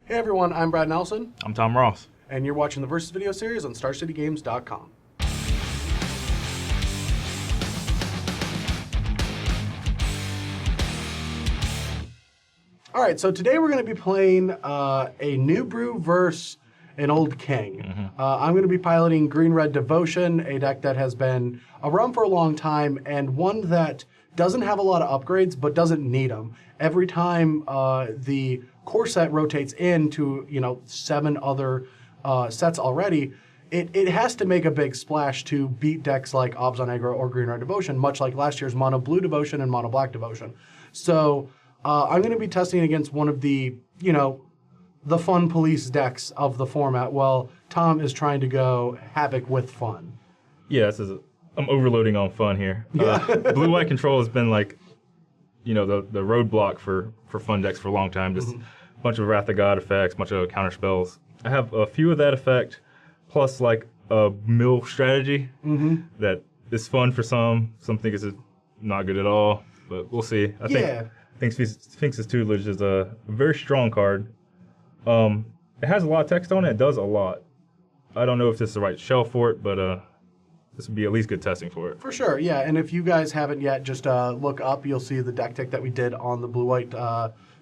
Hey everyone, I'm Brad Nelson, I'm Tom Ross. and you're watching the Versus video series on StarCityGames.com. All right, so today we're going to be playing a new brew versus an old king. I'm going to be piloting Green Red Devotion, a deck that has been around for a long time and one that doesn't have a lot of upgrades but doesn't need them. Every time the core set rotates into 7 other sets already, it has to make a big splash to beat decks like Abzan Aggro or Green Red Devotion, much like last year's Mono Blue Devotion and Mono Black Devotion. So I'm going to be testing against one of the, the fun police decks of the format, while Tom is trying to go Havoc with fun. Yeah, I'm overloading on fun here. Blue-white control has been like, the roadblock for fun decks for a long time. Just a bunch of Wrath of God effects, bunch of counter spells. I have a few of that effect, plus like a mill strategy that is fun for some. Some think it's not good at all, but we'll see. I think Sphinx's Tutelage is a very strong card. It has a lot of text on it. It does a lot. I don't know if this is the right shell for it, but this would be at least good testing for it. For sure, yeah. And if you guys haven't yet, just look up. You'll see the deck tick that we did on the blue-white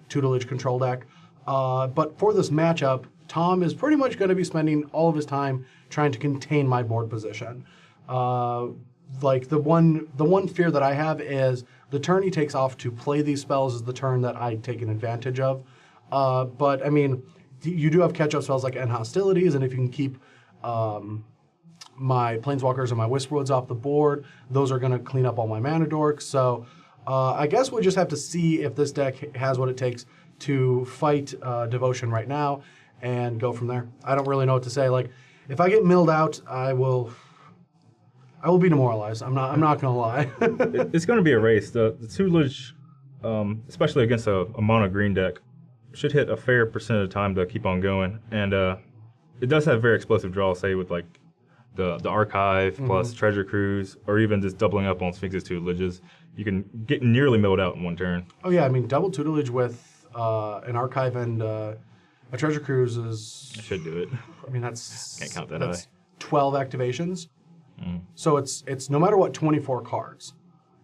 tutelage control deck. But for this matchup, Tom is pretty much going to be spending all of his time trying to contain my board position. Like the one fear that I have is the turn he takes off to play these spells is the turn that I take an advantage of. But I mean, you do have catch-up spells like End Hostilities, and if you can keep my Planeswalkers and my Whisperwoods off the board, those are going to clean up all my mana dorks. So I guess we'll just have to see if this deck has what it takes to fight Devotion right now and go from there. I don't really know what to say. Like, if I get milled out, I will be demoralized. I'm not gonna lie. It's going to be a race. The tutelage, especially against a mono green deck, should hit a fair percent of the time to keep on going, and it does have very explosive draws. Say with like the archive plus treasure cruise, or even just doubling up on Sphinx's tutelages, you can get nearly milled out in one turn. Oh yeah, I mean double tutelage with an archive and a treasure cruise is Should do it. I mean that's Can't count that that's high. 12 activations. So it's no matter what 24 cards.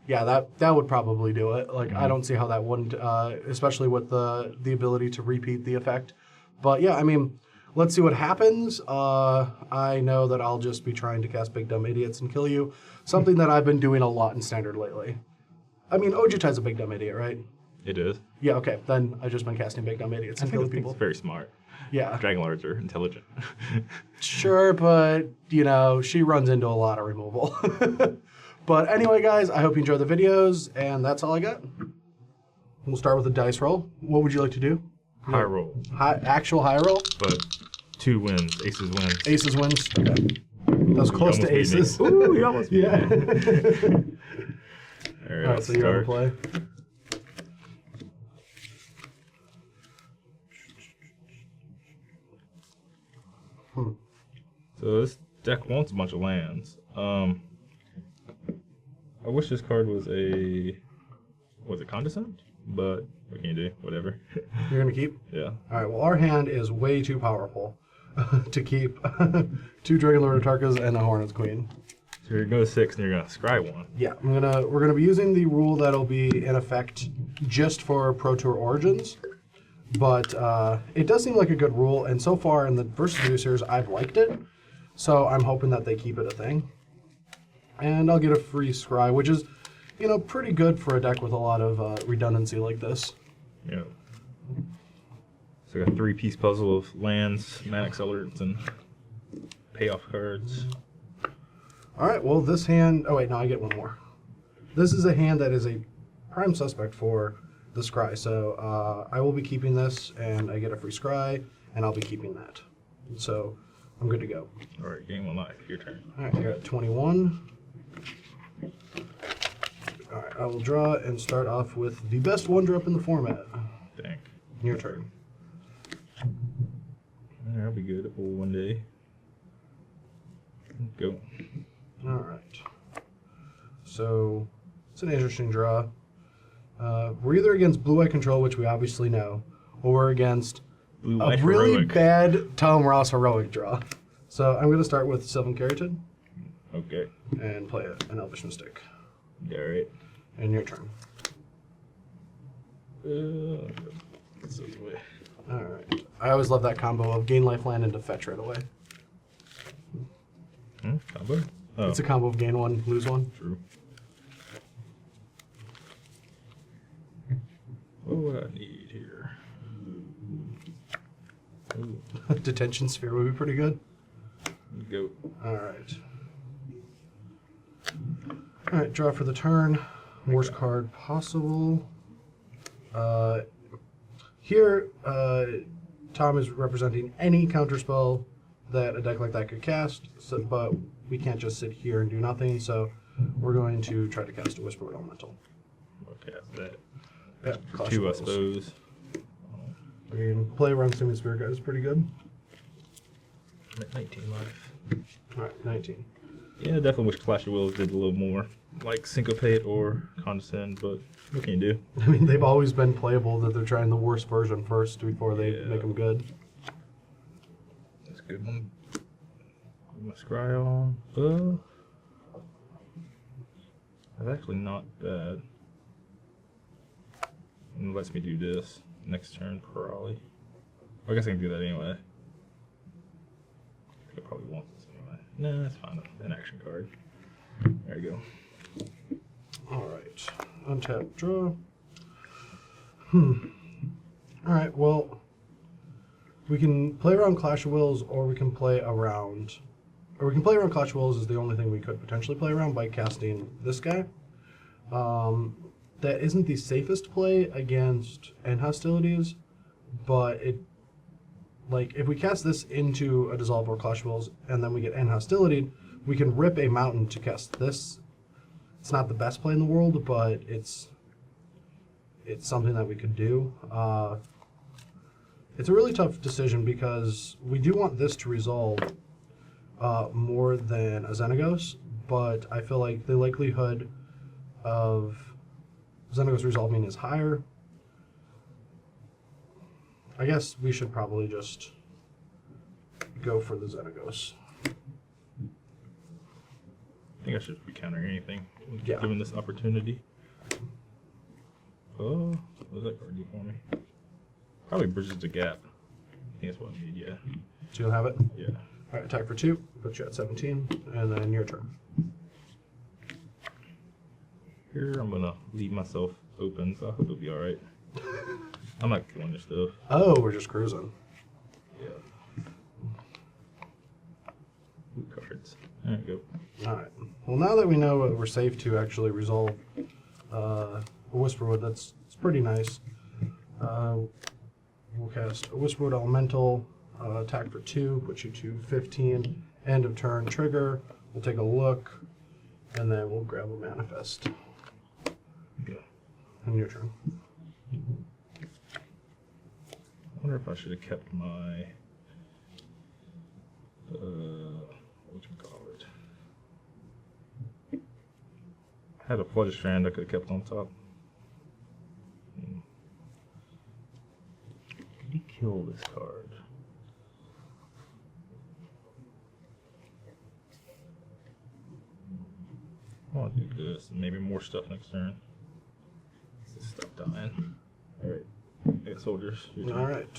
Yeah, that would probably do it. Like I don't see how that wouldn't, especially with the ability to repeat the effect. But yeah, I mean, let's see what happens. I know that I'll just be trying to cast Big Dumb Idiots and kill you. Something that I've been doing a lot in Standard lately. I mean, Ojutai's a Big Dumb Idiot, right? It is. Yeah, okay. Then I've just been casting Big Dumb Idiots and killing people. It's very smart. Yeah. Dragonlards are intelligent. Sure, but, she runs into a lot of removal. But anyway, guys, I hope you enjoy the videos, and that's all I got. We'll start with a dice roll. What would you like to do? High roll, Actual high roll? but 2 wins. Aces win. Aces wins. Okay. That was close to aces. Ooh, you almost beat Yeah. me. All right, All right, so you're on start. play. So this deck wants a bunch of lands. I wish this card was Condescend? But what can you do? Whatever. You're going to keep? Yeah. All right, well, our hand is way too powerful to keep 2 Dragonlord Atarkas and a Hornet's Queen. So you're going to go 6 and you're going to scry 1. Yeah, we're gonna be using the rule that'll be in effect just for Pro Tour Origins, but it does seem like a good rule, and so far in the Versus Video series, I've liked it, so I'm hoping that they keep it a thing. And I'll get a free scry, which is, pretty good for a deck with a lot of redundancy like this. Yeah. So I got a 3-piece puzzle of lands, mana accelerants, and payoff cards. All right, well, this hand, oh wait, no, I get one more. This is a hand that is a prime suspect for the scry, so I will be keeping this, and I get a free scry, and I'll be keeping that. So I'm good to go. All right, game 1 life. Your turn. All right, you're at 21. All right, I will draw and start off with the best 1-drop in the format. Dang. Your turn. That'll be good one day. Go. All right. So it's an interesting draw. We're either against blue-white control, which we obviously know, or we're against Blue-white a really heroic. bad Tom Ross heroic draw. So I'm going to start with Sylvan Caryatid Okay. and play an Elvish Mystic. All right. And your turn. This is way. All right. I always love that combo of gain lifeline into fetch right away. Combo? Oh, It's a combo of gain one, lose one. true. What would I need here? Ooh, Detention Sphere would be pretty good. go. All right. All right, draw for the turn. Worst card possible. Here, Tom is representing any counterspell that a deck like that could cast, so, but we can't just sit here and do nothing, so we're going to try to cast a Whisperwood Elemental. Okay, that. Yeah, Clash Two, I of Wills. suppose. I mean, play around Consuming Spirit Guide is pretty good. I'm at 19 life. All right, 19. Yeah, definitely wish Clash of Wills did a little more, like Syncopate or Condescend, but what can you do? I mean, they've always been playable that they're trying the worst version first before they Yeah. make them good. That's a good one. Put my scry on. That's actually not bad. It lets me do this next turn, probably. I guess I can do that anyway. I probably want this anyway. Nah, that's fine. An action card. There you go. All right, untap, draw. All right, well, we can play around Clash of Wills, or we can play around, Clash of Wills is the only thing we could potentially play around by casting this guy. That isn't the safest play against End Hostilities, but it, like, if we cast this into a Dissolve or Clash of Wills, and then we get End Hostility, we can rip a mountain to cast this. It's not the best play in the world, but it's something that we could do. It's a really tough decision because we do want this to resolve more than a Xenagos, but I feel like the likelihood of Xenagos resolving is higher. I guess we should probably just go for the Xenagos. I think I should be countering anything, Yeah. given this opportunity. Oh, what does that card do for me? Probably bridges the gap. I think that's what I need, yeah. So you'll have it? Yeah. All right, attack for 2, put you at 17, and then your turn. Here, I'm gonna leave myself open, so I hope it'll be alright. I'm not killing this stuff. Oh, we're just cruising. Yeah. Blue cards. There you go. All right. Well, now that we know we're safe to actually resolve a Whisperwood, it's pretty nice. We'll cast a Whisperwood Elemental, attack for 2, put you to 15, end of turn, trigger. We'll take a look, and then we'll grab a Manifest. Yeah. And your turn. I wonder if I should have kept my whatchamacallit. I had a Flutter Strand I could have kept on top. Could he kill this card? I'll do this and maybe more stuff next turn. This stuff dying. Alright. Hey, soldiers. Your turn. All right.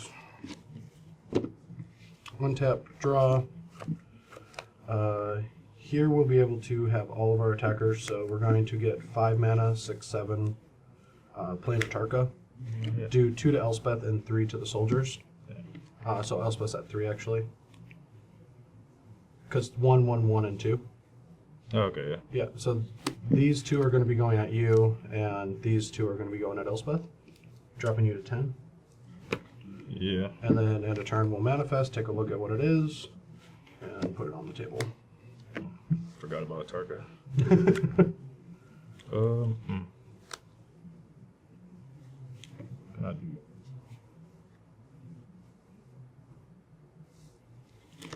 One tap, draw. Here we'll be able to have all of our attackers, so we're going to get 5 mana, 6, 7, Plane of Tarka. Yeah. Do 2 to Elspeth and 3 to the soldiers. Yeah. So Elspeth's at 3 actually. Because 1, 1, 1, and 2. Oh, okay, yeah. Yeah, so these 2 are going to be going at you, and these 2 are going to be going at Elspeth, dropping you to 10. Yeah. And then at a turn we'll manifest, take a look at what it is, and put it on the table. Forgot about a Tarka. Can I do?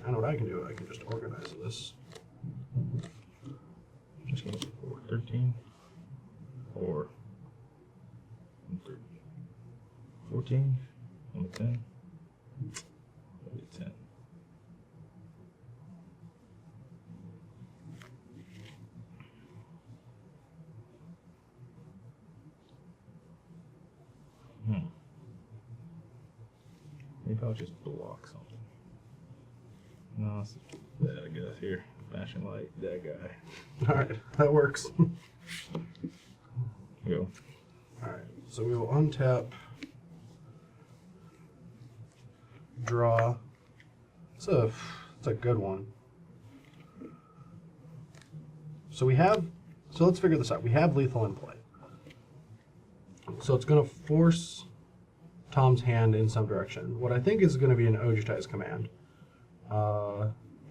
I know what I can do. I can just organize this. Just go for 13 or 14 on the 10. Maybe I'll just block something. No, it's that, I guess. Here. Flashing light. That guy. Alright, that works. Go. Alright, so we will untap. Draw. It's a good one. So let's figure this out. We have lethal in play. So it's going to force Tom's hand in some direction. What I think is going to be an Ojutai's command.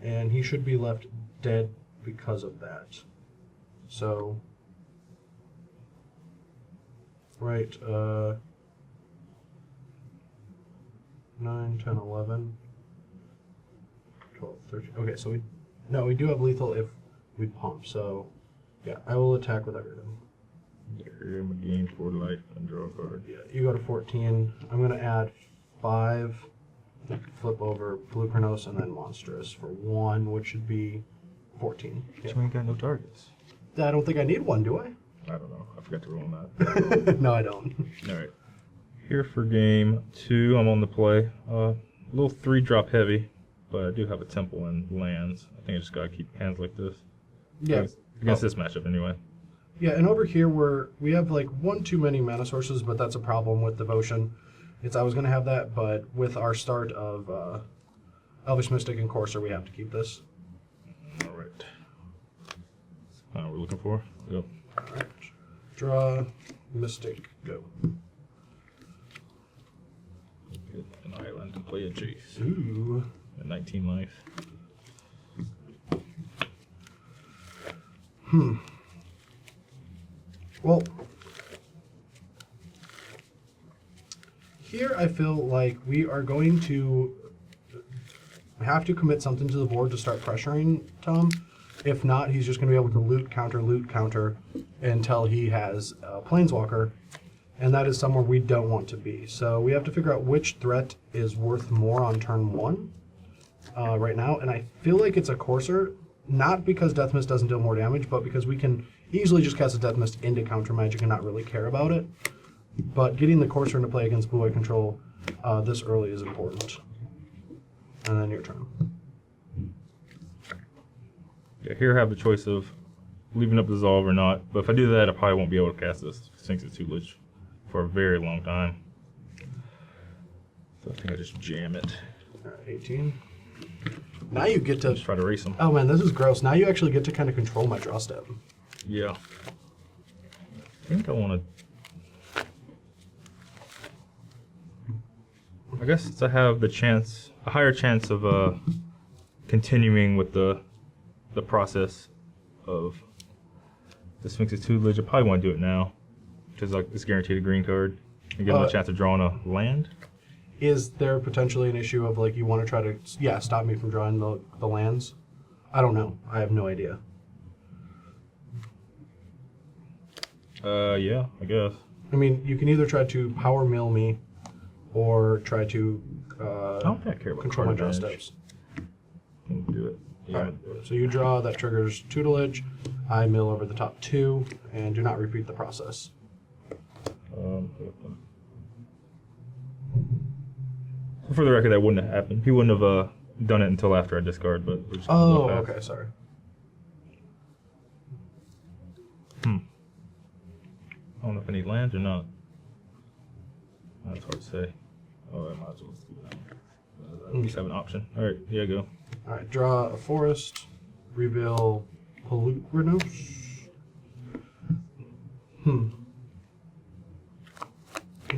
And he should be left dead because of that. So, right, 9, 10, 11, 12, 13. Okay, so we do have lethal if we pump. So, yeah, I will attack with everything. There, I'm gain 4 life and draw a card. Yeah, you go to 14. I'm going to add 5, flip over Blue Chronos, and then Monstrous for 1, which should be 14. Yeah. You ain't got no targets. I don't think I need one, do I? I don't know. I forgot to roll on that. No, I don't. All right. Here for game 2, I'm on the play. A little 3-drop heavy, but I do have a temple and lands. I think I just gotta keep hands like this. Yeah. Against this matchup, anyway. Yeah, and over here we have like 1 too many mana sources, but that's a problem with Devotion. I was gonna have that, but with our start of Elvish Mystic and Courser, we have to keep this. All right. We're looking for. Go. All right. Draw, Mystic, go. Get an island and play a Jace. Ooh. At 19 life. Well, here I feel like we are going to have to commit something to the board to start pressuring Tom. If not, he's just going to be able to loot counter until he has a Planeswalker, and that is somewhere we don't want to be. So we have to figure out which threat is worth more on turn 1 right now, and I feel like it's a Courser, not because Death Mist doesn't deal more damage, but because we can easily just cast a Death Mist into counter magic and not really care about it. But getting the Courser into play against Blue-White Control this early is important. And then your turn. Yeah, here I have the choice of leaving up Dissolve or not, but if I do that, I probably won't be able to cast this Sphinx's Tutelage for a very long time. So I think I just jam it. All right, 18. Now you get to... Just try to race them. Oh man, this is gross. Now you actually get to kind of control my draw step. Yeah. I think I want to... I guess since I have the chance, a higher chance of continuing with the process of the Sphinx's Tutelage, I probably want to do it now, because like it's guaranteed a green card, and give them a chance of drawing a land. Is there potentially an issue of like you want to try to stop me from drawing the lands? I don't know. I have no idea. Yeah, I guess. I mean, you can either try to power mill me, or try to I don't think I care about control my card draw advantage. steps. Do it. Yeah. All right. So you draw, that triggers Tutelage. I mill over the top 2, and do not repeat the process. For the record, that wouldn't have happened. He wouldn't have done it until after I discard, but we're just gonna go fast. Okay, sorry. I don't know if I need lands or not. That's hard to say. Oh, I might as well do that. At least have an option. All right, yeah, go. All right, draw a forest, reveal Pollute Renos. Well,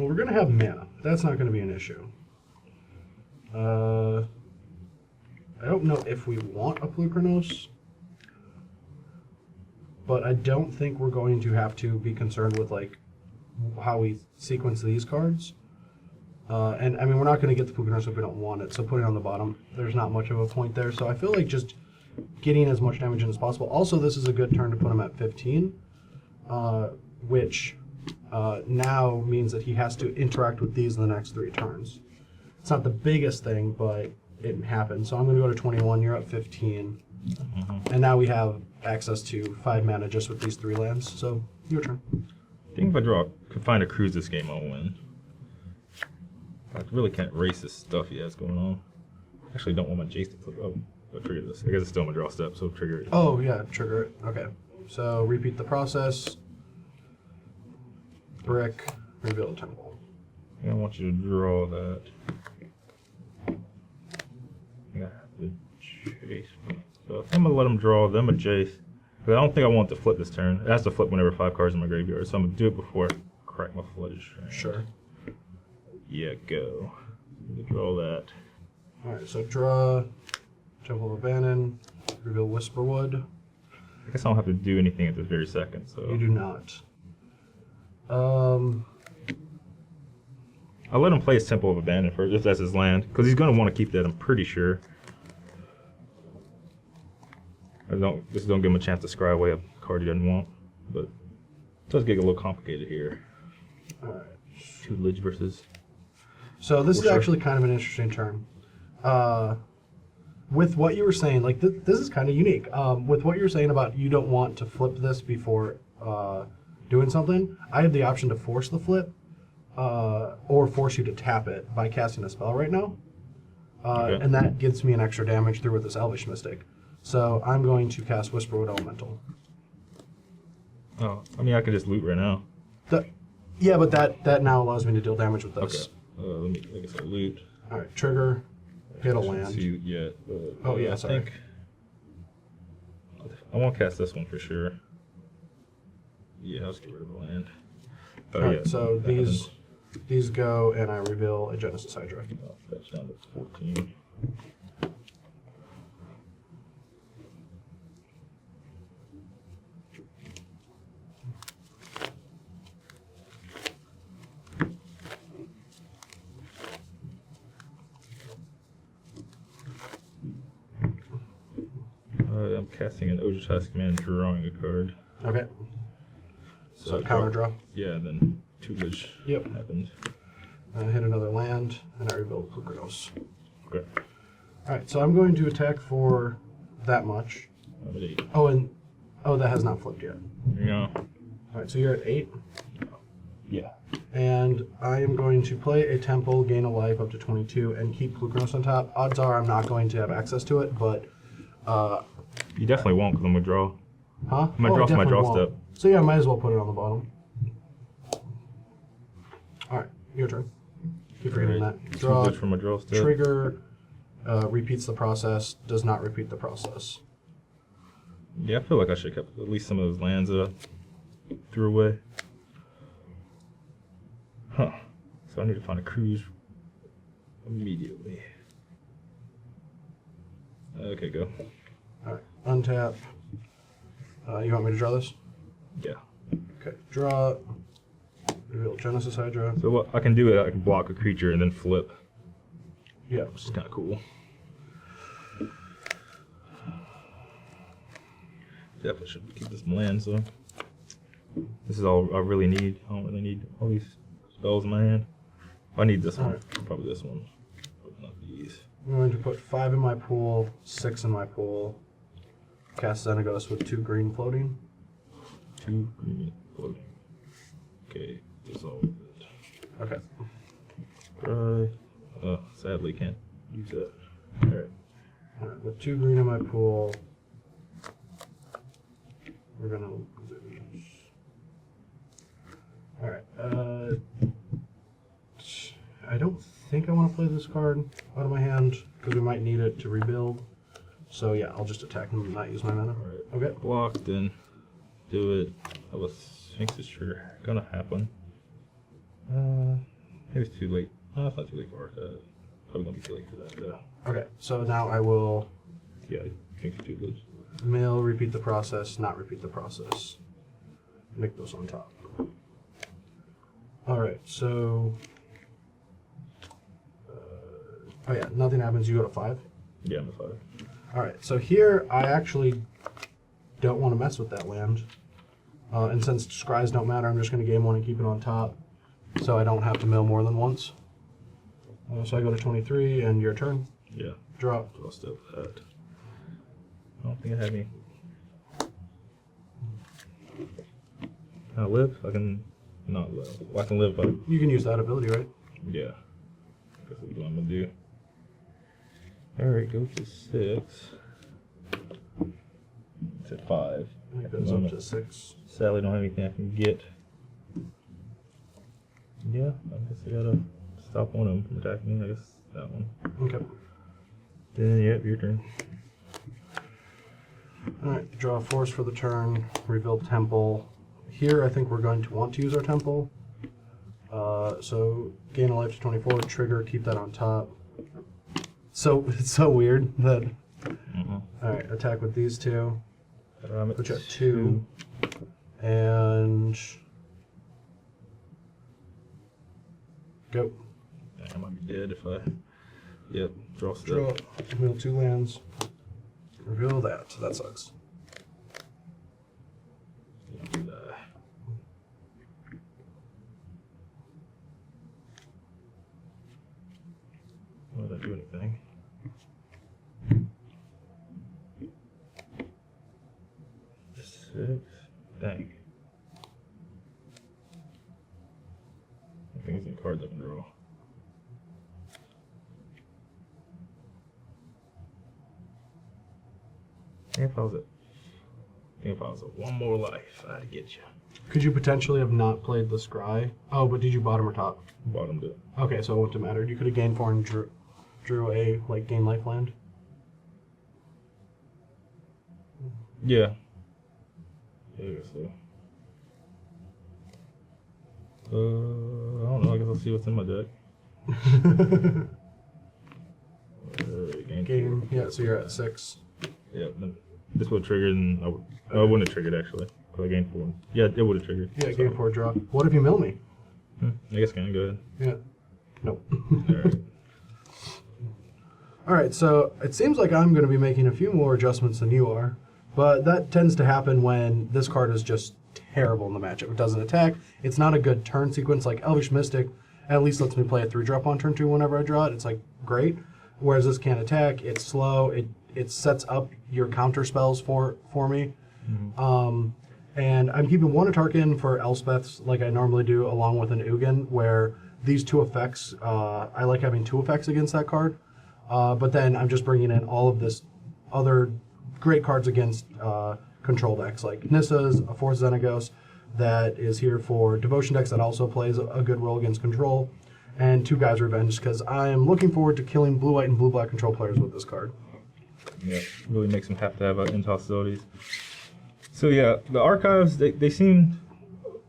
we're gonna have mana. That's not gonna be an issue. I don't know if we want a Polukranos, but I don't think we're going to have to be concerned with like how we sequence these cards. And I mean, we're not going to get the Polukranos if we don't want it, so putting it on the bottom, there's not much of a point there. So I feel like just getting as much damage in as possible. Also, this is a good turn to put him at 15, which now means that he has to interact with these in the next 3 turns. It's not the biggest thing, but it happens. So I'm going to go to 21. You're at 15. And now we have access to 5 mana just with these 3 lands. So, your turn. I think if I could find a cruise this game, I'll win. I really can't erase this stuff he has going on. Actually, don't want my Jace to flip. Oh, I'll trigger this. I guess it's still my draw step, so trigger it. Oh, yeah, trigger it. Okay. So repeat the process. Brick, reveal a temple. I want you to draw that. Yeah, the Jace. So I'm gonna let him draw them a Jace. But I don't think I want to flip this turn. It has to flip whenever 5 cards in my graveyard, so I'm gonna do it before I crack my Flooded Strand. Sure. Yeah, go. Draw that. Alright, so draw Temple of Abandon, reveal Whisperwood. I guess I don't have to do anything at this very second, so. You do not. I'll let him play his Temple of Abandon first, if that's his land, because he's going to want to keep that, I'm pretty sure. Just don't give him a chance to scry away a card he doesn't want, but it does get a little complicated here. Alright. Tutelage versus... So this is actually kind of an interesting turn. With what you were saying, like this is kind of unique. With what you were saying about you don't want to flip this before doing something, I have the option to force the flip or force you to tap it by casting a spell right now. Okay. And that gives me an extra damage through with this Elvish Mystic. So I'm going to cast Whisperwood Elemental. Oh, I mean, I could just loot right now. Yeah, but that now allows me to deal damage with this. Okay. Let me, I guess I'll loot. Alright, trigger, hit a I shouldn't land. see you yet, but, Oh, yeah, I sorry. think I won't cast this one for sure. Yeah, I'll just get rid of the land. Oh, Alright, yeah. so that these go, and I reveal a Genesis Hydra. I'll fetch down to 14. I'm casting an Ojutai Command, drawing a card. Okay. So counter draw. Yeah, and then tutelage Yep. happens. I hit another land, and I rebuild Plukranos. Okay. Alright, so I'm going to attack for that much. I'm at 8. Oh, that has not flipped yet. You know? Alright, so you're at 8. Yeah. And I am going to play a temple, gain a life up to 22, and keep Plukranos on top. Odds are I'm not going to have access to it, but... You definitely won't, because I'm going to draw. Huh? I'm going to draw for my definitely draw won't. step. So yeah, I might as well put it on the bottom. Alright, your turn. Keep forgetting that. Draw, Tutelage for my draw step. trigger, repeats the process, does not repeat the process. Yeah, I feel like I should have kept at least some of those lands that I threw away. Huh. So I need to find a cruise immediately. Okay, go. Alright, untap. You want me to draw this? Yeah. Okay, draw. Reveal Genesis Hydra. So what I can do is I can block a creature and then flip, Yeah. which is kind of cool. Definitely should keep this land, so. This is all I really need. I don't really need all these spells in my hand. I need this one. Alright. Probably this one. But not these. I'm going to put 5 in my pool, 6 in my pool. Cast Xenagos with 2 green floating. 2 green floating. Okay, dissolve it. Okay. Sadly can't use that. Alright, with 2 green in my pool, we're gonna lose. Alright, I don't think I want to play this card out of my hand, because we might need it to rebuild. So yeah, I'll just attack him and not use my mana. Alright. Okay. Block, then do it. I was Sphinx is sure gonna happen. Maybe it's too late. No, it's not too late for that. Probably gonna be too late for that though. Okay, so now I will Yeah, Sphinx is too late. mill, repeat the process, not repeat the process. Nick those on top. Alright, so... oh yeah, nothing happens, you go to 5. Yeah, I'm a 5. Alright, so here I actually don't want to mess with that land. And since scries don't matter, I'm just going to game 1 and keep it on top. So I don't have to mill more than once. So I go to 23, and your turn. Yeah. Draw. I'll step that. I don't think I have any. Can I live? I can not live. Well, I can live, but You can use that ability, right? yeah. Guess that's what I'm gonna do. Alright, go to 6. It's at 5. It goes up to 6. Sadly, don't have anything I can get. Yeah, I guess I gotta stop one of them from attacking me. I guess that one. Okay. Then, yep, your turn. Alright, draw a force for the turn, rebuild temple. Here, I think we're going to want to use our temple. So, gain a life to 24, trigger, keep that on top. So, it's so weird that... Alright, attack with these two. Put you at 2. And... Go. I might be dead if I... Yep, draw stuff. Draw, reveal 2 lands. Reveal that, so that sucks. Why did I do anything? Six. Dang. I think it's any cards I can draw. If I was at one more life, I'd get you. Could you potentially have not played the Scry? Oh, but did you bottom or top? Bottomed it. Okay, so it wouldn't have mattered. You could have gained 4 and drew a, like, gain life land. Yeah. Yeah, I guess so. I don't know. I guess I'll see what's in my deck. Gain. Yeah, so you're at 6. Yeah, this would have triggered, and I wouldn't have triggered actually, because I gained 4. Yeah, it would have triggered. Yeah, gain 4 draw. What if you mill me? I guess can go ahead. Yeah. Nope. Alright. Alright, so it seems like I'm going to be making a few more adjustments than you are, but that tends to happen when this card is just terrible in the matchup. It doesn't attack. It's not a good turn sequence. Like Elvish Mystic at least lets me play a 3-drop on turn 2 whenever I draw it. It's like great. Whereas this can't attack. It's slow. It sets up your counter spells for me. And I'm keeping 1 Atarkan for Elspeth's like I normally do, along with an Ugin, where these 2 effects, I like having 2 effects against that card. But then I'm just bringing in all of this other great cards against control decks, like Nissa's, a Force Xenagos, that is here for devotion decks that also plays a good role against control, and 2 Guys Revenge, because I am looking forward to killing blue-white and blue-black control players with this card. Yeah, really makes them have to have into hostilities. So yeah, the archives they seem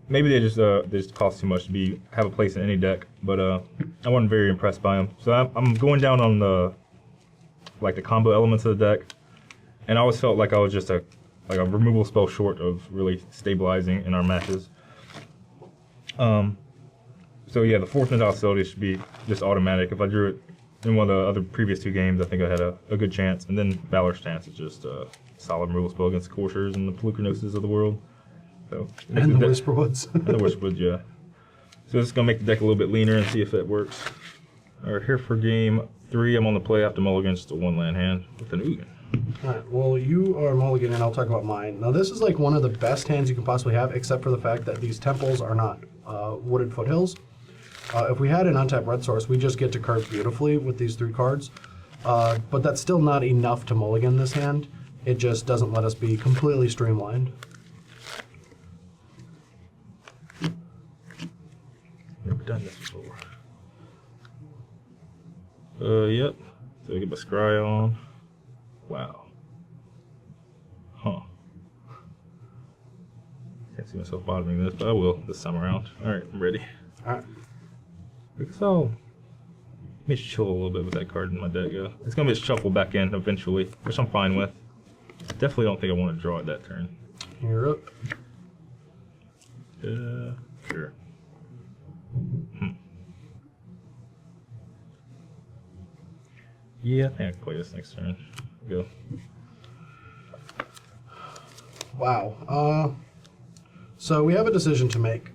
maybe they just cost too much to have a place in any deck, but I wasn't very impressed by them. So I'm going down on the combo elements of the deck, and I always felt like I was just a removal spell short of really stabilizing in our matches. So yeah, the Force into hostility should be just automatic. If I drew it in one of the other previous 2 games, I think I had a good chance. And then Valor Stance is just a solid removal spell against the Corsairs and the Pelucranoses of the world. So, and the Whisperwoods. And the Whisperwoods, yeah. So this is going to make the deck a little bit leaner and see if it works. Alright, here for game 3, I'm on the play after mulligan, just a 1-land hand with an Ugin. Alright, well, you are mulligan, and I'll talk about mine. Now, this is like one of the best hands you can possibly have, except for the fact that these temples are not wooded foothills. If we had an untapped red source, we just get to curve beautifully with these 3 cards. But that's still not enough to mulligan this hand. It just doesn't let us be completely streamlined. Never done this before. Yep. So I get my scry on. Wow. Huh. Can't see myself bottoming this, but I will this time around. Alright, I'm ready. Alright. Because let me chill a little bit with that card in my deck, yeah. It's going to be shuffled back in eventually, which I'm fine with. Definitely don't think I want to draw it that turn. You're up. Sure. Yeah, I think I can play this next turn. Go. Wow. So we have a decision to make.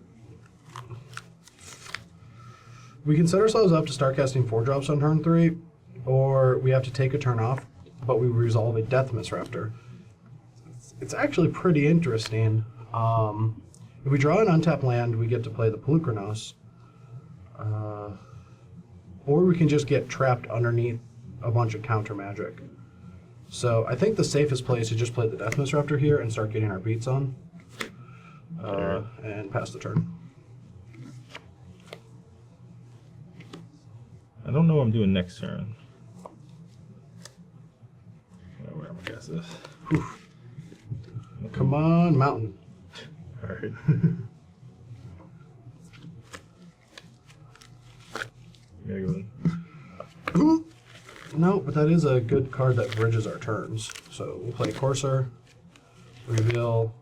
We can set ourselves up to start casting 4-drops on turn 3, or we have to take a turn off, but we resolve a Death Misraptor. It's actually pretty interesting. If we draw an untapped land, we get to play the Pelucranos. or we can just get trapped underneath a bunch of counter magic. So I think the safest play is to just play the Death Disruptor here and start getting our beats on, and pass the turn. I don't know what I'm doing next turn. Where am I cast this? Come on, Mountain. All right. Gotta go in. No, but that is a good card that bridges our turns. So we'll play Courser, reveal.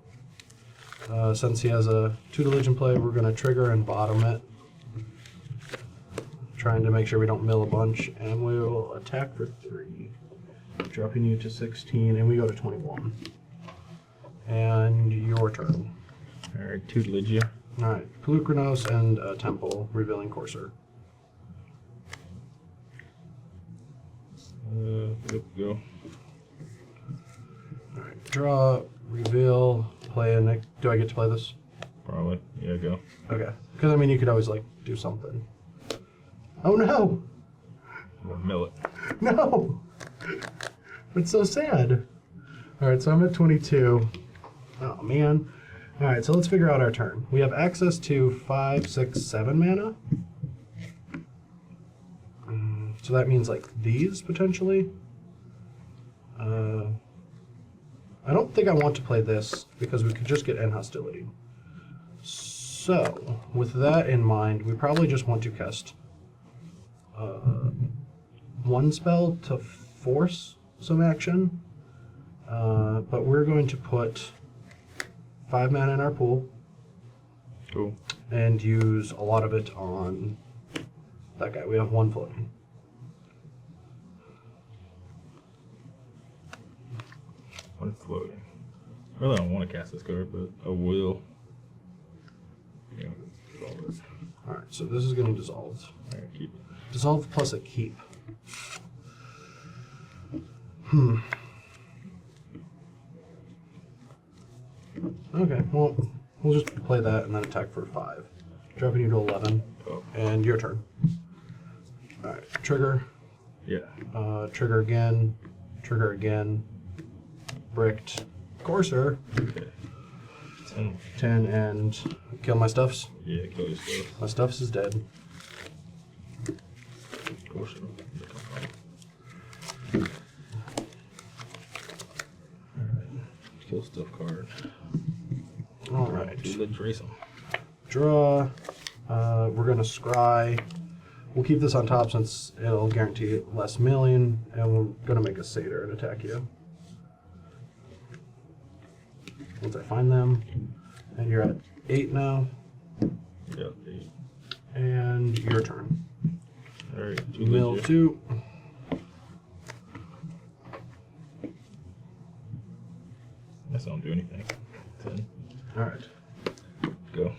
Since he has a tutelage in play, we're going to trigger and bottom it. Trying to make sure we don't mill a bunch. And we will attack for 3. Dropping you to 16, and we go to 21. And your turn. All right, tutelage you. All right, Pelucranos and Temple, revealing Courser. Go. Alright, draw, reveal, play a Nick. Do I get to play this? Probably. Yeah, go. Okay. Because, I mean, you could always, like, do something. Oh, no! Or mill it. No! It's so sad. Alright, so I'm at 22. Oh, man. Alright, so let's figure out our turn. We have access to 5, 6, 7 mana. So that means, like, these, potentially. I don't think I want to play this, because we could just get End Hostility. So, with that in mind, we probably just want to cast one spell to force some action. But we're going to put 5 mana in our pool. Cool. And use a lot of it on that guy. We have 1 floating. One floating. I really don't want to cast this card, but I will. Yeah, dissolve it. Alright, so this is going to dissolve. Alright, keep it. Dissolve plus a keep. Okay, well, we'll just play that and then attack for 5. Dropping you to 11. Oh. And your turn. Alright, trigger. Yeah. Trigger again. Trigger again. Bricked. Courser. Okay. 10. 10 and kill my stuffs. Yeah, kill your stuff. My stuffs is dead. Courser. Kill stuff card. Alright. Let's race them. Draw. We're going to scry. We'll keep this on top since it'll guarantee less milling, and we're going to make a satyr and attack you. Once I find them. And you're at 8 now. Yeah, 8. And your turn. Alright, Mill 2. Guess I don't do anything. 10. Alright. Go.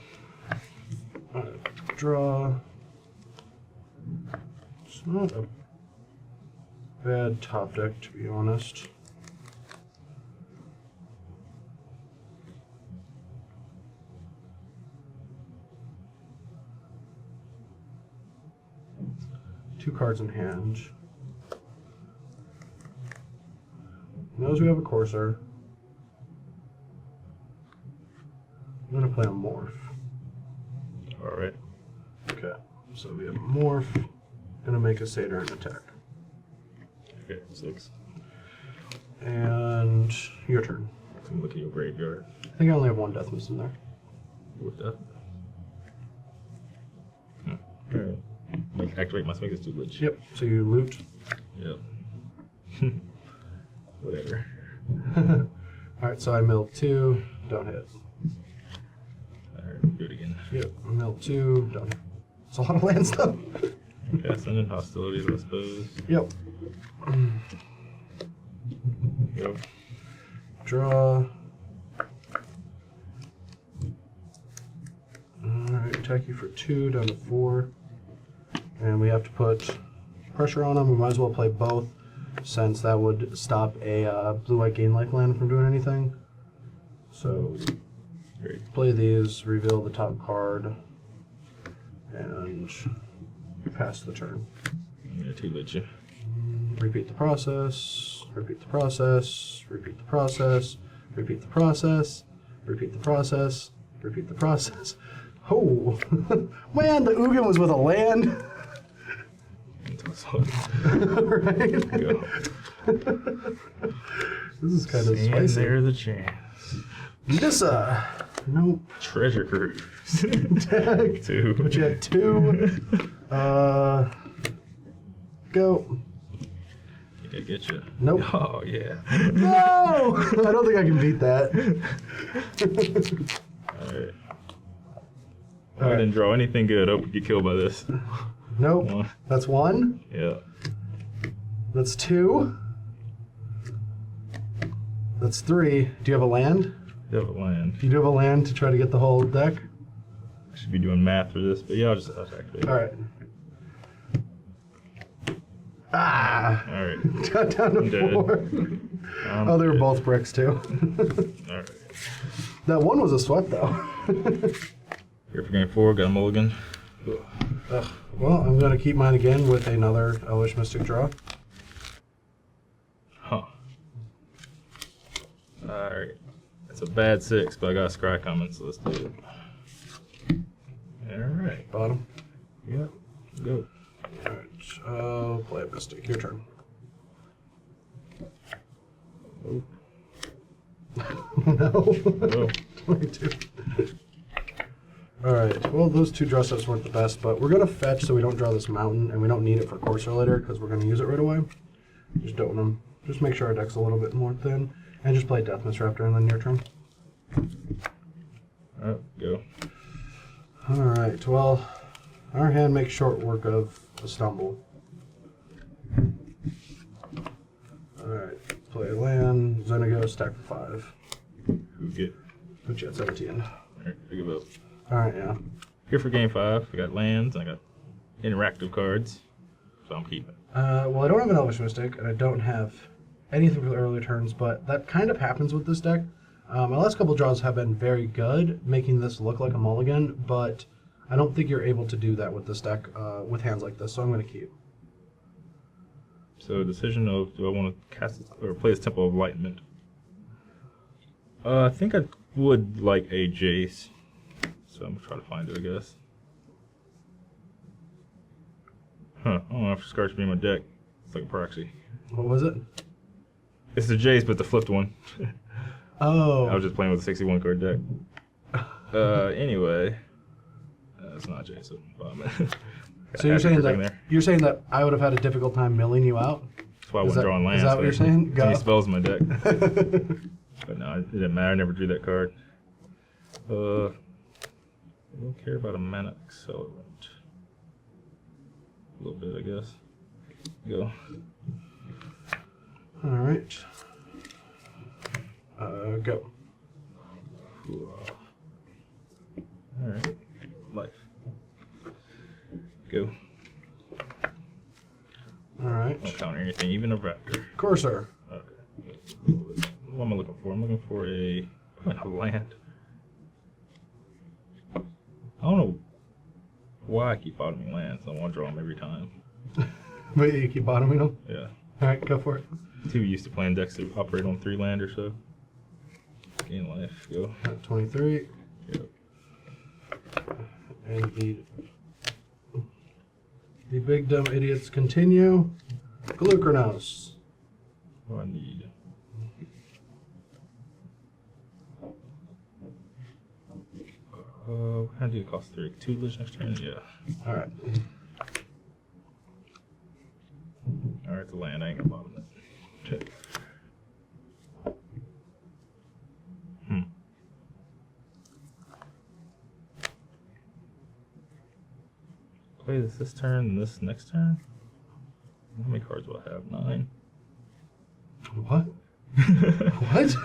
Draw. It's not a bad top deck, to be honest. Two cards in hand. Knows we have a Courser. I'm going to play a Morph. Alright. Okay, so we have a Morph. Gonna make a Satyr and attack. Okay, 6. And your turn. I'm looking at your graveyard. I think I only have 1 Death Mist in there. With that. Alright. Like, activate my Sphinx's tutelage. Yep, so you loot. Yep. Whatever. Alright, so I mill 2, don't hit. Alright, do it again. Yep, mill 2, don't hit. It's a lot of land stuff. Okay, send in hostilities, I suppose. Yep. Go. Draw. Alright, attack you for 2, down to 4. And we have to put pressure on them. We might as well play both, since that would stop a blue-white gain lifeland from doing anything. So, Great. play these, reveal the top card, and pass the turn. I'm going to two-lit you. Repeat the process. Repeat the process. Repeat the process. Repeat the process. Repeat the process. Repeat the process. Oh, man, the Ugin was with a land. Right? Go. This is kind of And spicy. there's a chance. Nissa. Nope. Treasure Cruise. Tag. 2. But you had 2. Go. I gotta get you. Nope. Oh, yeah. No! I don't think I can beat that. Alright. I didn't draw anything good. Hope we get killed by this. Nope. 1. That's 1. Yeah. That's 2. That's 3. Do you have a land? You have a land. You do have a land to try to get the whole deck? I should be doing math for this, but yeah, I'll activate it. Alright. Ah! Alright. Got down to I'm dead. 4. Oh, they were dead. both bricks, too. Alright. That one was a sweat, though. Here for game 4, got a mulligan. Ugh. Well, I'm going to keep mine again with another Elvish Mystic draw. Huh. Alright. It's a bad 6, but I got a scry coming, so let's do it. Alright. Bottom. Yep. Go. Alright. I'll play a Mystic. Your turn. Oh. No. Oh. 22. Alright, well, those 2 draw steps weren't the best, but we're going to fetch so we don't draw this mountain, and we don't need it for Courser later because we're going to use it right away. Just don't want to, just make sure our deck's a little bit more thin, and just play Deathmist Raptor and then your turn. Alright, go. Alright, well, our hand makes short work of a stumble. Alright, play land, Xenagos, stack for 5. Who get? Put you at 17. Alright, I give up. Alright, yeah. Here for game 5, I got lands, I got interactive cards, so I'm keeping. Well, I don't have an Elvish Mystic, and I don't have anything for the early turns, but that kind of happens with this deck. My last couple draws have been very good, making this look like a mulligan, but I don't think you're able to do that with this deck with hands like this, so I'm going to keep. So decision of, do I want to cast it, or play this Temple of Enlightenment? I think I would like a Jace, so I'm going to try to find it, I guess. Huh, I don't know if it's Scarch being my deck. It's like a proxy. What was it? It's the Jace, but the flipped one. Oh. I was just playing with a 61 card deck. Anyway, it's not Jace. So So you're saying that I would have had a difficult time milling you out? That's why I wasn't drawing lands. Is that what you're saying? Too many spells in my deck. But no, it didn't matter. I never drew that card. I don't care about a mana accelerant. A little bit, I guess. Go. All right. Go. All right. Life. Go. All right. Don't counter anything, even a raptor. Courser. Okay. What am I looking for? I'm looking for a land. I don't know why I keep bottoming lands. I want to draw them every time. But you keep bottoming them? Yeah. All right, go for it. Too used to playing decks that operate on 3 land or so. Gain life. Go. 23. Yep. And the big dumb idiots continue. Glucranos. What do I need? How do you cost 3? 2 lich next turn? Yeah. All right. Alright, the land. I ain't gonna bottom it. Play this turn and this next turn? How many cards will I have? 9. What? What?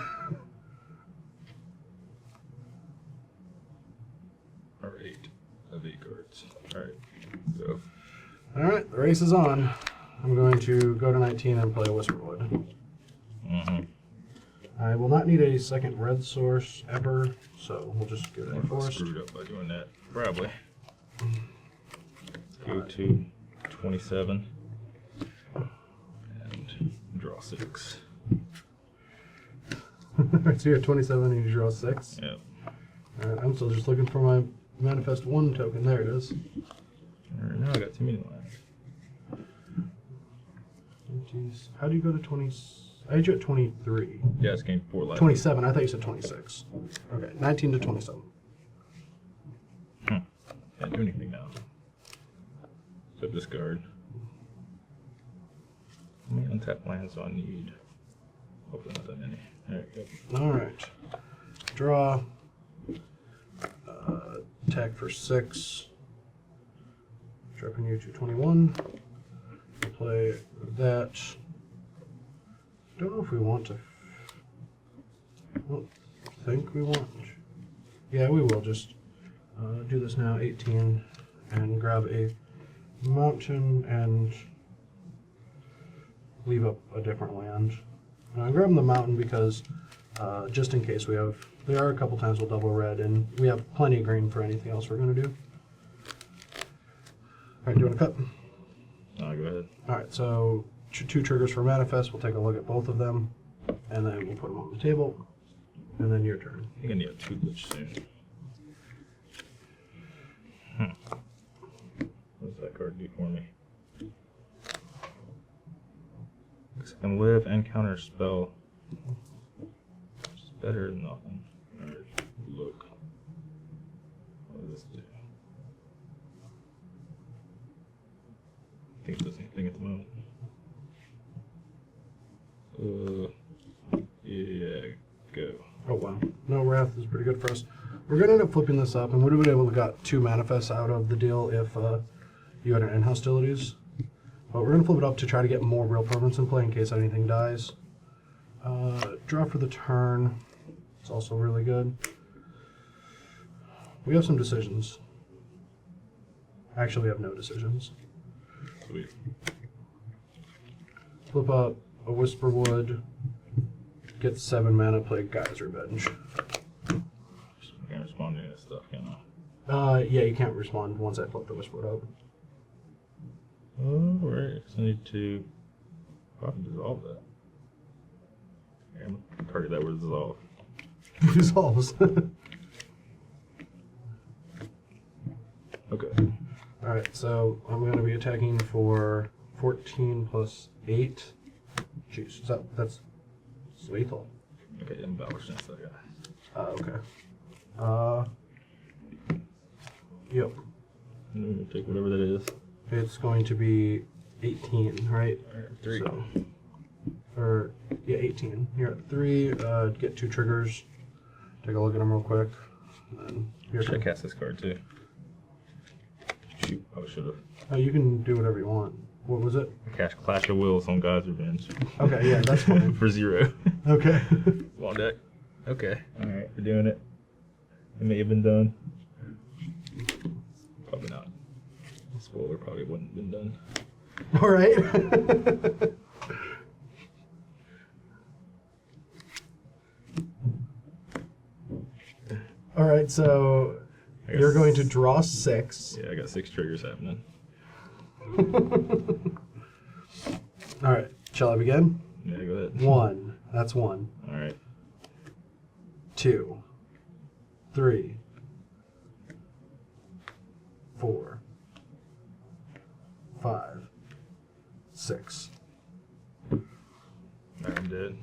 Or 8 of 8 cards. Alright, go. All right, the race is on. I'm going to go to 19 and play Whisperwood. I will not need a second red source ever, so we'll just go to I forest. screwed up by doing that. Probably. Go to 27. And draw 6. Alright, so you're at 27 and you draw 6. Yep. Alright, I'm still just looking for my Manifest 1 token. There it is. Alright, now I got too many lines. Jeez. How do you go to 20? I had you at 23. Yeah, it's gained 4 life. 27. I thought you said 26. Okay, 19 to 27. Can't do anything now. Except discard. How many untapped lands do I need? Hopefully not that many. There you go. Alright. Draw. Attack for 6. Dropping you to 21. Play that. Don't know if we want to. I don't think we want. Yeah, we will just do this now. 18 and grab a mountain and leave up a different land. I'm grabbing the mountain because just in case there are a couple times we'll double red and we have plenty of green for anything else we're going to do. Alright, do you want to cut? Go ahead. Alright, so 2 triggers for Manifest. We'll take a look at both of them and then we'll put them on the table. And then your turn. I think I need a tutelage soon. What does that card do for me? Looks like I can live and counter spell. It's better than nothing. Alright, look. What does this do? I think it does anything at the moment. Yeah, go. Oh wow. No, Wrath is pretty good for us. We're going to end up flipping this up, and we would have been able to got 2 Manifests out of the deal if you had an end hostilities. But we're going to flip it up to try to get more real permanents in play in case anything dies. Draw for the turn. It's also really good. We have some decisions. Actually, we have no decisions. Sweet. Flip up a Whisperwood. Get 7 mana, play Guy's Revenge. I can't respond to any of this stuff, can I? Yeah, you can't respond once I flip the Whisperwood up. Alright, so I need to probably dissolve that. Okay, I'm gonna target that with dissolve. Resolves. Okay. Alright, so I'm going to be attacking for 14 plus 8. Jeez, that's lethal. Okay, I'm Valor Sense that guy. Okay. Yep. I'm gonna take whatever that is. It's going to be 18, right? Alright, 3. So, or, yeah, 18. You're at 3. Get 2 triggers. Take a look at them real quick. And then your Should I turn. cast this card too? Shoot, I should have. You can do whatever you want. What was it? Cast Clash of Wills on God's Revenge. Okay, yeah, that's fine. For 0. Okay. On deck. Okay. Alright, we're doing it. It may have been done. Probably not. Spoiler, probably wouldn't have been done. All right. All right, so you're going to draw 6. Yeah, I got 6 triggers happening. All right, shall I begin? Yeah, go ahead. 1. That's 1. Alright. 2. 3. 4. 5. 6. I'm dead.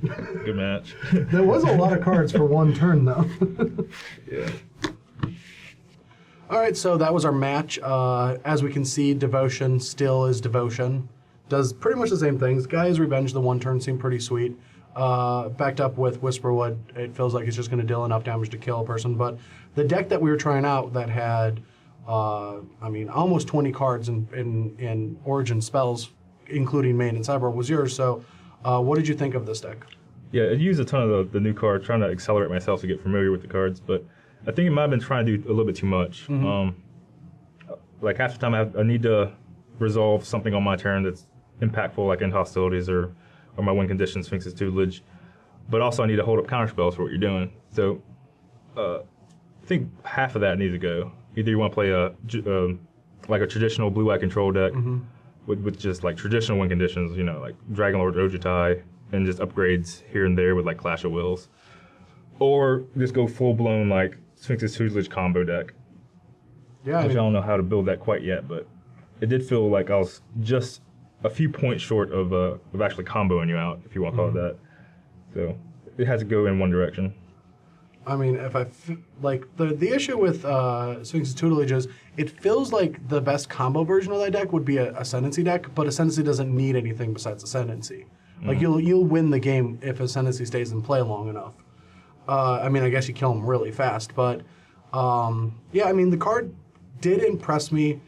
Good match. There was a lot of cards for one turn, though. Yeah. All right, so that was our match. As we can see, Devotion still is Devotion. Does pretty much the same things. Guy's Revenge, the 1 turn, seemed pretty sweet. Backed up with Whisperwood, it feels like it's just going to deal enough damage to kill a person. But the deck that we were trying out that had, almost 20 cards in Origin spells, including main and sideboard, was yours. So what did you think of this deck? Yeah, I used a ton of the new cards, trying to accelerate myself to get familiar with the cards, but I think it might have been trying to do a little bit too much. Mm-hmm. Like half the time I need to resolve something on my turn that's impactful, like end hostilities or my win condition, Sphinx's Tutelage, but also I need to hold up counterspells for what you're doing. So I think half of that needs to go. Either you want to play like a traditional blue-white control deck, with just like traditional win conditions, you know, like Dragonlord Ojutai, and just upgrades here and there with like Clash of Wills. Or just go full-blown like Sphinx's Tutelage combo deck. Yeah, Which I don't know how to build that quite yet, but it did feel like I was just a few points short of actually comboing you out, if you want to call it that. So it has to go in one direction. I mean, if like the issue with Sphinx's Tutelage is it feels like the best combo version of that deck would be a Ascendancy deck, but Ascendancy doesn't need anything besides Ascendancy. Like you'll win the game if Ascendancy stays in play long enough. I mean, I guess you kill him really fast, but yeah, I mean the card did impress me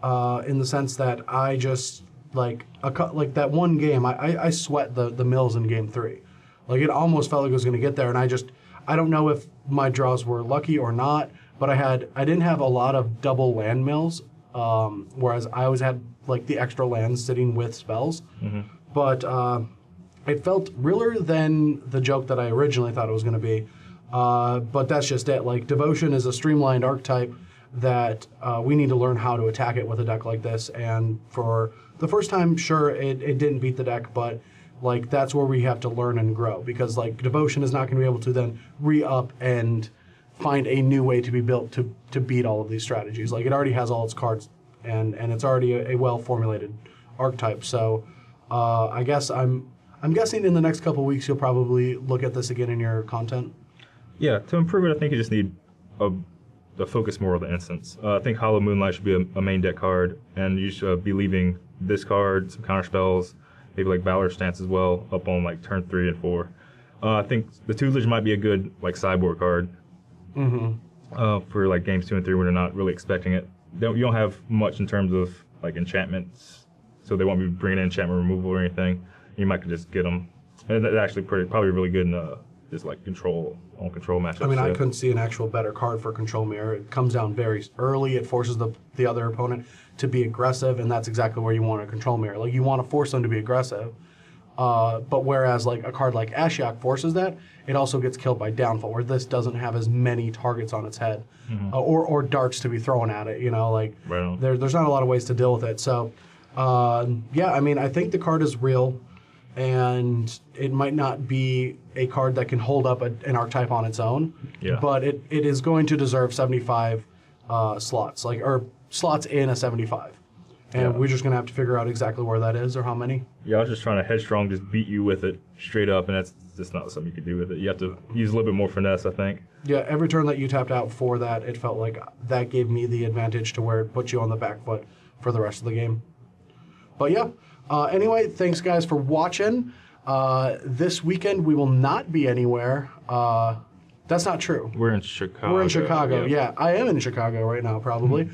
in the sense that I just like that one game I sweat the mills in game 3. Like it almost felt like it was going to get there, and I don't know if my draws were lucky or not, but I didn't have a lot of double land mills, whereas I always had like the extra lands sitting with spells. But it felt realer than the joke that I originally thought it was going to be. But that's just it. Like Devotion is a streamlined archetype that we need to learn how to attack it with a deck like this. And for the first time, sure, it didn't beat the deck, but like that's where we have to learn and grow, because like Devotion is not going to be able to then re-up and find a new way to be built to beat all of these strategies. Like it already has all its cards, and it's already a well-formulated archetype. So I guess I'm guessing in the next couple of weeks you'll probably look at this again in your content. Yeah, to improve it, I think you just need to focus more on the instance. I think Hollow Moonlight should be a main deck card, and you should be leaving this card, some counter spells, maybe like Valor Stance as well, up on like turn 3 and 4. I think the Tutelage might be a good like sideboard card for like games 2 and 3 when they're not really expecting it. You don't have much in terms of like enchantments, so they won't be bringing in enchantment removal or anything. You might just get them, and that's actually probably really good in just like control matchups. I mean, I couldn't see an actual better card for Control Mirror. It comes down very early. It forces the other opponent to be aggressive, and that's exactly where you want a Control Mirror. Like you want to force them to be aggressive, but whereas like a card like Ashiok forces that, it also gets killed by Downfall, where this doesn't have as many targets on its head, or darts to be thrown at it. You know, like there's not a lot of ways to deal with it. So yeah, I mean, I think the card is real, and it might not be a card that can hold up an archetype on its own, but it is going to deserve 75 slots, or slots in a 75. And we're just going to have to figure out exactly where that is or how many. Yeah, I was just trying to headstrong just beat you with it straight up, and that's just not something you could do with it. You have to use a little bit more finesse, I think. Yeah, every turn that you tapped out for that, it felt like that gave me the advantage to where it put you on the back foot for the rest of the game. But yeah, anyway, thanks guys for watching. This weekend we will not be anywhere. That's not true. We're in Chicago. We're in Chicago, yeah. I am in Chicago right now, probably.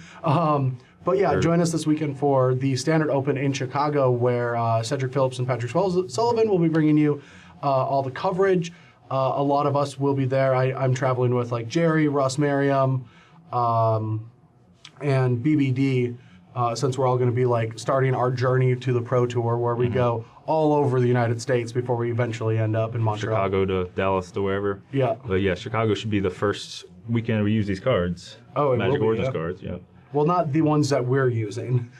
But yeah, join us this weekend for the Standard Open in Chicago, where Cedric Phillips and Patrick Sullivan will be bringing you all the coverage. A lot of us will be there. I'm traveling with like Jerry, Ross Merriam, and BBD, since we're all going to be like starting our journey to the Pro Tour, where we go all over the United States before we eventually end up in Montreal. Chicago to Dallas to wherever. Yeah. But yeah, Chicago should be the first weekend we use these cards. Oh, it Magic will be, Origins cards, yeah. Well, not the ones that we're using.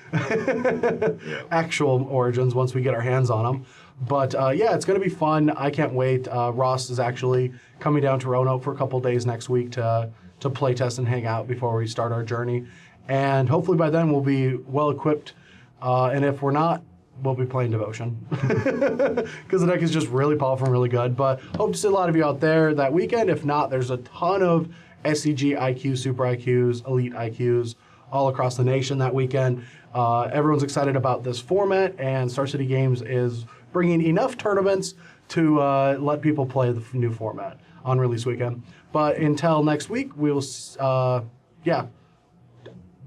Actual Origins, once we get our hands on them. But yeah, it's going to be fun. I can't wait. Ross is actually coming down to Roanoke for a couple days next week to play test and hang out before we start our journey. And hopefully by then we'll be well equipped. And if we're not, we'll be playing Devotion. Because the deck is just really powerful and really good. But hope to see a lot of you out there that weekend. If not, there's a ton of SCG IQs, Super IQs, Elite IQs all across the nation that weekend. Everyone's excited about this format, and Star City Games is bringing enough tournaments to let people play the new format on release weekend. But until next week, we'll, yeah,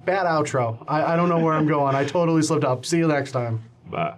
bad outro. I don't know where I'm going. I totally slipped up. See you next time. Bye.